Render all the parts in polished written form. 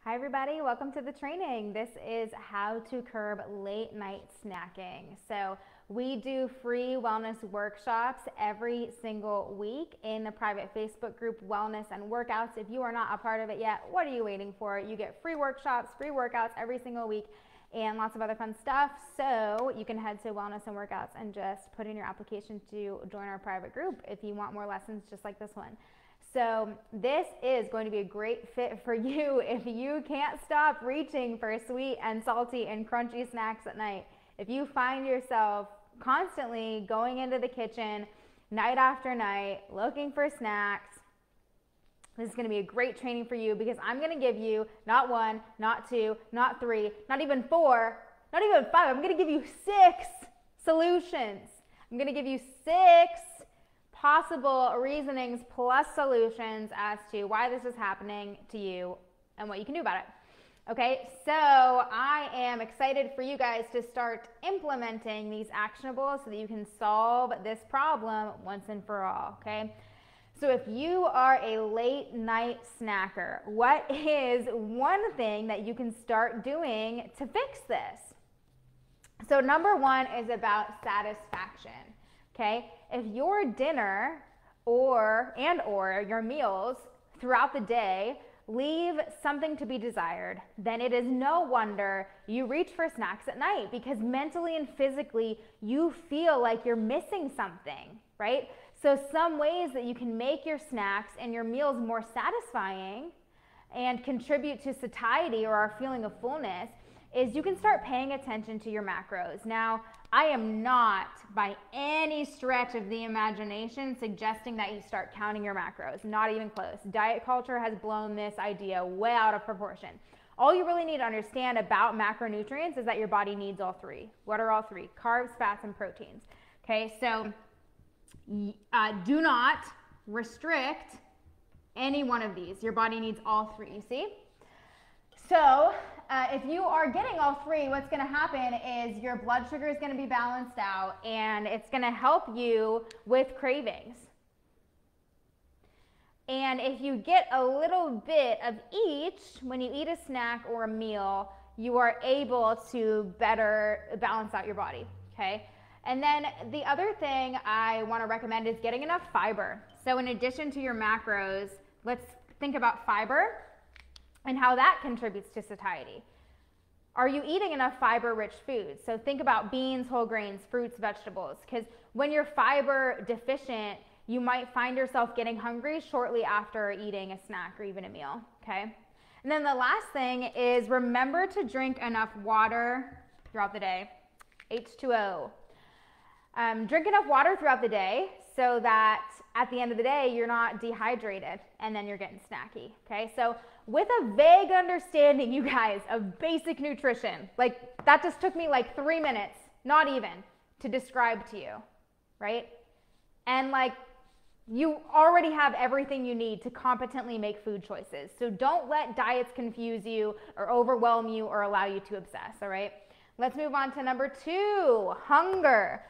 Hi everybody, welcome to the training. This is how to curb late night snacking. So we do free wellness workshops every single week in the private Facebook group, Wellness and Workouts. If you are not a part of it yet, what are you waiting for? You get free workshops, free workouts every single week, and lots of other fun stuff. So you can head to Wellness and Workouts and just put in your application to join our private group if you want more lessons just like this one. So this is going to be a great fit for you if you can't stop reaching for sweet and salty and crunchy snacks at night. If you find yourself constantly going into the kitchen night after night looking for snacks, this is going to be a great training for you because I'm going to give you not one, not two, not three, not even four, not even five. I'm going to give you 6 solutions. I'm going to give you 6 possible reasonings plus solutions as to why this is happening to you and what you can do about it. Okay, so I am excited for you guys to start implementing these actionables so that you can solve this problem once and for all, okay? So if you are a late night snacker, what is one thing that you can start doing to fix this? So number 1 is about satisfaction. Okay, if your dinner or your meals throughout the day leave something to be desired, then it is no wonder you reach for snacks at night because mentally and physically you feel like you're missing something, right? So some ways that you can make your snacks and your meals more satisfying and contribute to satiety or our feeling of fullness is you can start paying attention to your macros. Now, I am not by any stretch of the imagination suggesting that you start counting your macros, not even close. Diet culture has blown this idea way out of proportion. All you really need to understand about macronutrients is that your body needs all 3. What are all 3? Carbs, fats, and proteins. Okay, so do not restrict any one of these. Your body needs all 3, you see? So if you are getting all 3, what's going to happen is your blood sugar is going to be balanced out and it's going to help you with cravings. And if you get a little bit of each when you eat a snack or a meal, you are able to better balance out your body, okay? And then the other thing I want to recommend is getting enough fiber. So in addition to your macros, let's think about fiber and how that contributes to satiety. Are you eating enough fiber-rich foods? So think about beans, whole grains, fruits, vegetables, because when you're fiber deficient, you might find yourself getting hungry shortly after eating a snack or even a meal, okay? And then the last thing is remember to drink enough water throughout the day, H2O. Drink enough water throughout the day so that at the end of the day, you're not dehydrated and then you're getting snacky, okay? So with a vague understanding, you guys, of basic nutrition, like that just took me like 3 minutes, not even, to describe to you, right? And like you already have everything you need to competently make food choices. So don't let diets confuse you or overwhelm you or allow you to obsess, all right? Let's move on to number 2, hunger.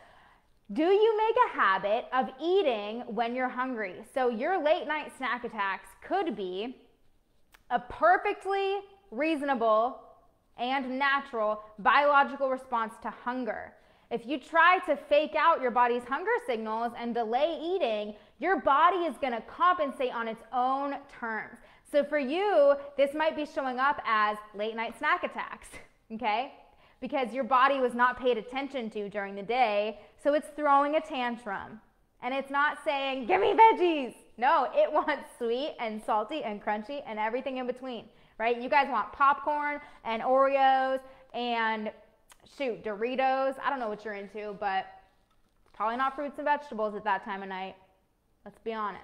Do you make a habit of eating when you're hungry? So your late night snack attacks could be a perfectly reasonable and natural biological response to hunger. If you try to fake out your body's hunger signals and delay eating, your body is going to compensate on its own terms. So for you, this might be showing up as late night snack attacks, okay? Because your body was not paid attention to during the day, so it's throwing a tantrum. And it's not saying, give me veggies. No, it wants sweet and salty and crunchy and everything in between, right? You guys want popcorn and Oreos and, shoot, Doritos. I don't know what you're into, but probably not fruits and vegetables at that time of night. Let's be honest.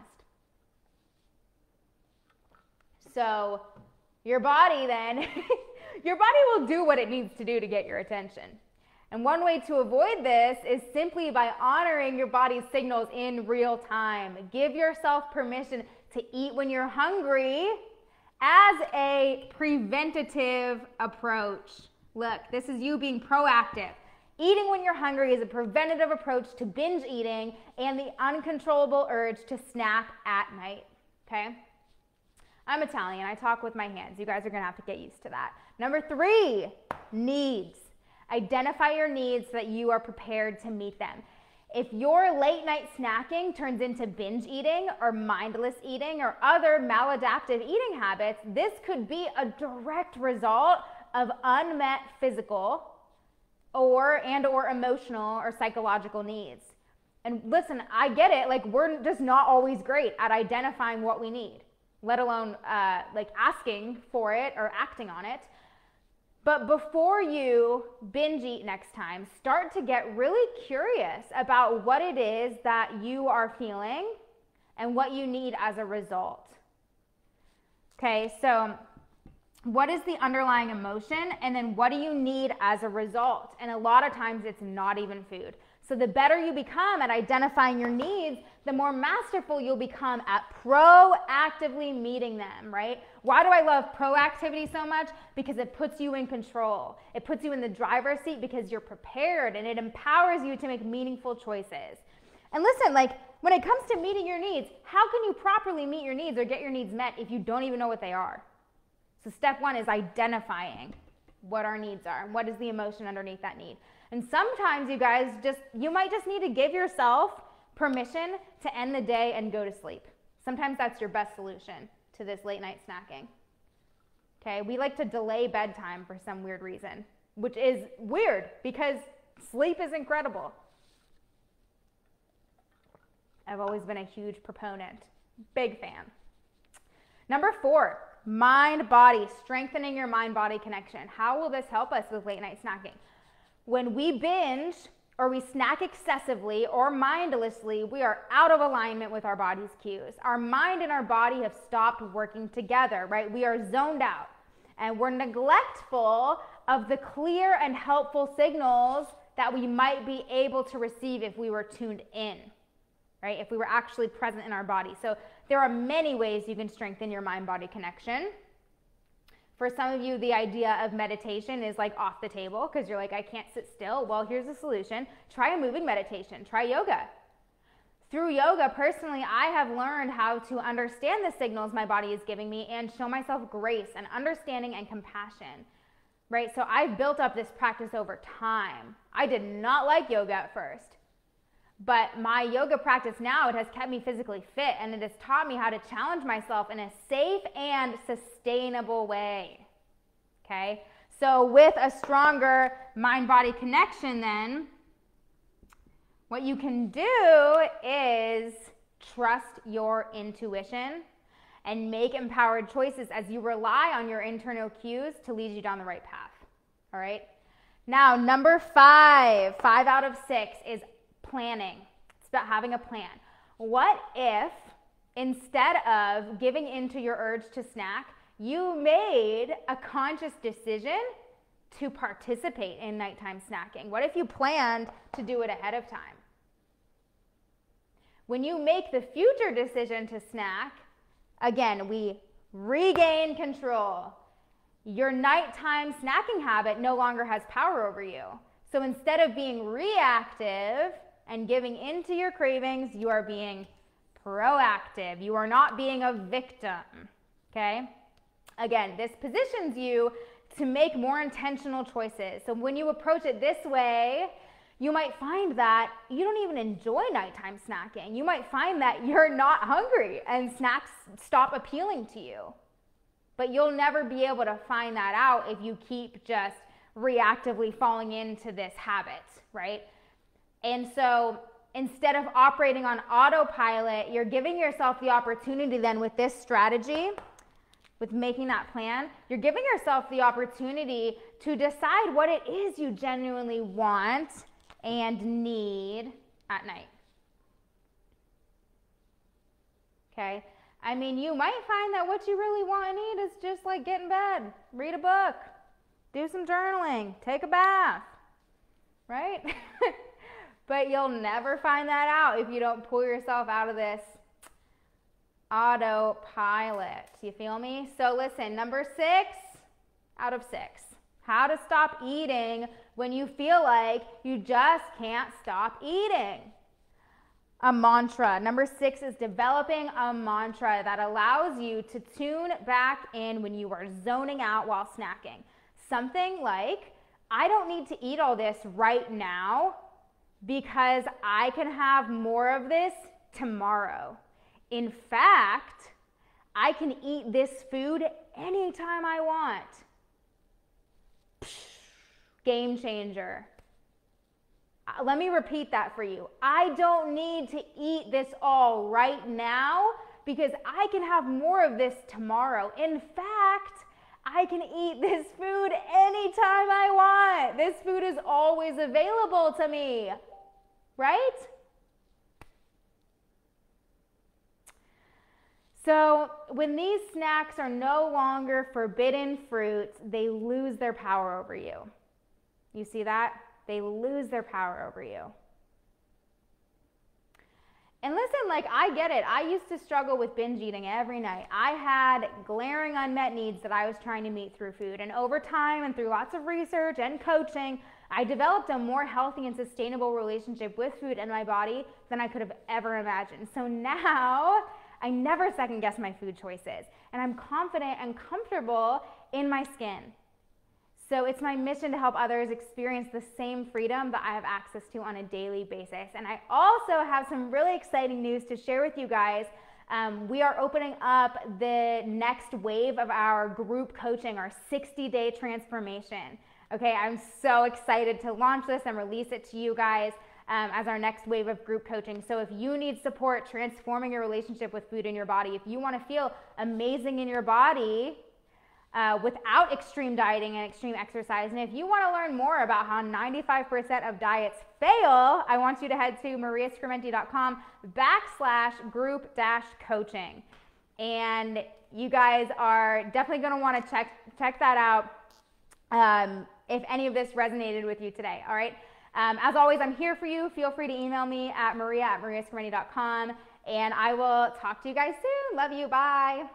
So your body then, your body will do what it needs to do to get your attention. And one way to avoid this is simply by honoring your body's signals in real time. Give yourself permission to eat when you're hungry as a preventative approach. Look, this is you being proactive. Eating when you're hungry is a preventative approach to binge eating and the uncontrollable urge to snack at night, okay? I'm Italian. I talk with my hands. You guys are going to have to get used to that. Number 3, needs. Identify your needs so that you are prepared to meet them. If your late night snacking turns into binge eating or mindless eating or other maladaptive eating habits, this could be a direct result of unmet physical or emotional or psychological needs. And listen, I get it. Like, we're just not always great at identifying what we need, let alone like asking for it or acting on it. But before you binge eat next time, start to get really curious about what it is that you are feeling and what you need as a result. Okay, so what is the underlying emotion, and then what do you need as a result? And a lot of times it's not even food. So the better you become at identifying your needs, the more masterful you'll become at proactively meeting them, right? Why do I love proactivity so much? Because it puts you in control. It puts you in the driver's seat because you're prepared, and it empowers you to make meaningful choices. And listen, like, when it comes to meeting your needs, how can you properly meet your needs or get your needs met if you don't even know what they are? So step 1 is identifying what our needs are and what is the emotion underneath that need. And sometimes you might just need to give yourself permission to end the day and go to sleep. Sometimes that's your best solution to this late night snacking. Okay, we like to delay bedtime for some weird reason, which is weird because sleep is incredible. I've always been a huge proponent, big fan. Number 4, mind-body, strengthening your mind-body connection. How will this help us with late night snacking? When we binge or we snack excessively or mindlessly, we are out of alignment with our body's cues. Our mind and our body have stopped working together, right? We are zoned out, and we're neglectful of the clear and helpful signals that we might be able to receive if we were tuned in, right? If we were actually present in our body. So there are many ways you can strengthen your mind-body connection. For some of you, the idea of meditation is like off the table because you're like, I can't sit still. Well, here's a solution. Try a moving meditation. Try yoga. Through yoga, personally, I have learned how to understand the signals my body is giving me and show myself grace and understanding and compassion, right? So I've built up this practice over time. I did not like yoga at first, but my yoga practice now, it has kept me physically fit, and it has taught me how to challenge myself in a safe and sustainable way, okay? So with a stronger mind-body connection then, what you can do is trust your intuition and make empowered choices as you rely on your internal cues to lead you down the right path, all right? Now, number 5 out of 6 is planning. It's about having a plan. What if instead of giving into your urge to snack, you made a conscious decision to participate in nighttime snacking? What if you planned to do it ahead of time? When you make the future decision to snack, again, we regain control. Your nighttime snacking habit no longer has power over you. So instead of being reactive and giving into your cravings, you are being proactive. You are not being a victim, okay? Again, this positions you to make more intentional choices. So when you approach it this way, you might find that you don't even enjoy nighttime snacking. You might find that you're not hungry and snacks stop appealing to you. But you'll never be able to find that out if you keep just reactively falling into this habit, right? And so instead of operating on autopilot, you're giving yourself the opportunity then with this strategy, with making that plan, you're giving yourself the opportunity to decide what it is you genuinely want and need at night. Okay? I mean, you might find that what you really want and need is just like get in bed, read a book, do some journaling, take a bath, right? But you'll never find that out if you don't pull yourself out of this autopilot. You feel me? So listen, number 6 out of 6. How to stop eating when you feel like you just can't stop eating. A mantra. Number 6 is developing a mantra that allows you to tune back in when you are zoning out while snacking. Something like, I don't need to eat all this right now because I can have more of this tomorrow. In fact, I can eat this food anytime I want. Game changer. Let me repeat that for you. I don't need to eat this all right now because I can have more of this tomorrow. In fact, I can eat this food anytime I want. This food is always available to me, right? So when these snacks are no longer forbidden fruits, they lose their power over you. You see that? They lose their power over you. And listen, like, I get it. I used to struggle with binge eating every night. I had glaring unmet needs that I was trying to meet through food. And over time and through lots of research and coaching, I developed a more healthy and sustainable relationship with food and my body than I could have ever imagined. So now I never second guess my food choices, and I'm confident and comfortable in my skin. So it's my mission to help others experience the same freedom that I have access to on a daily basis. And I also have some really exciting news to share with you guys. We are opening up the next wave of our group coaching, our 60-day transformation. Okay, I'm so excited to launch this and release it to you guys as our next wave of group coaching. So if you need support transforming your relationship with food in your body, if you want to feel amazing in your body, without extreme dieting and extreme exercise, and if you want to learn more about how 95% of diets fail, I want you to head to mariascrementi.com/group-coaching. And you guys are definitely going to want to check that out if any of this resonated with you today, all right? As always, I'm here for you. Feel free to email me at maria@mariascrementi.com, and I will talk to you guys soon. Love you. Bye.